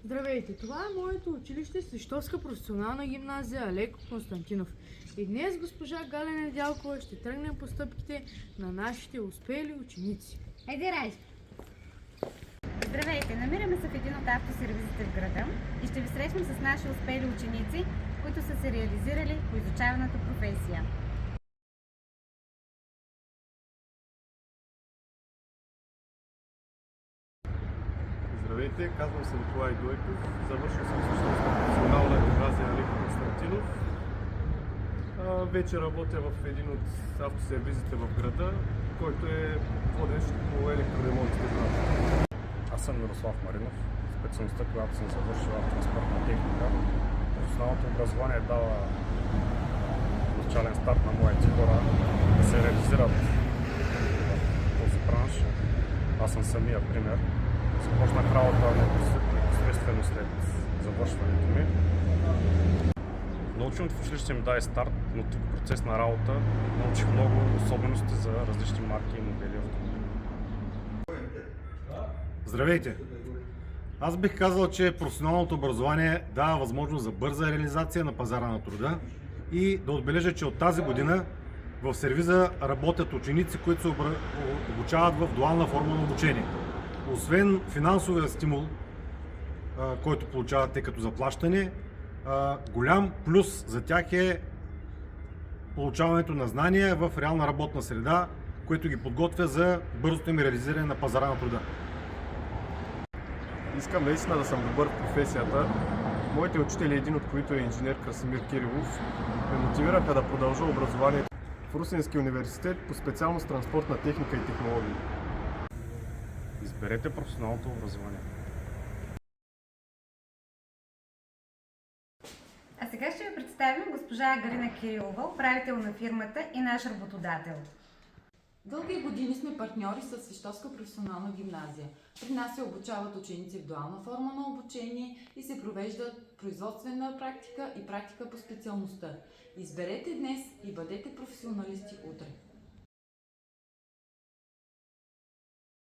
Здравейте, това е моето училище Свищовска професионална гимназия Алеко Константинов. И днес госпожа Галя Недялкова ще тръгнем по стъпките на нашите успели ученици. Айде, Райчо! Здравейте! Намираме се в един от автосервизите в града и ще ви срещнем с наши успели ученици, които са се реализирали по изучаваната професия. Здравейте, казвам се Николай Дойков, завършил съм Свищовска професионална гимназия Алеко Константинов. Вече работя в един от автосервизите в града, който е водещ по електроремонтите в града. Аз съм Мирослав Маринов. Специалността, която съм завършил транспортна техника. Професионалното образование дава начален старт на моите хора да се реализират в този бранш. Аз съм самия пример. Започнах работа непосредствено след завършването ми. Наученото в училище ми даде старт, но тук в процес на работа научих много особености за различни марки и модели автомобили. Здравейте! Аз бих казал, че професионалното образование дава възможност за бърза реализация на пазара на труда и да отбележа, че от тази година в сервиза работят ученици, които се обучават в дуална форма на обучение. Освен финансовия стимул, който получават те като заплащане, голям плюс за тях е получаването на знания в реална работна среда, което ги подготвя за бързото им реализиране на пазара на труда. Искам наистина да съм добър в професията. Моите учители, един от които е инженер Красимир Кирилов, ме мотивираха да продължа образованието в Русенския университет по специалност транспортна техника и технологии. Изберете професионалното образование. А сега ще ви представим госпожа Галина Кирилова, управител на фирмата и наш работодател. Дълги години сме партньори с Свищовска професионална гимназия. При нас се обучават ученици в дуална форма на обучение и се провеждат производствена практика и практика по специалността. Изберете днес и бъдете професионалисти утре.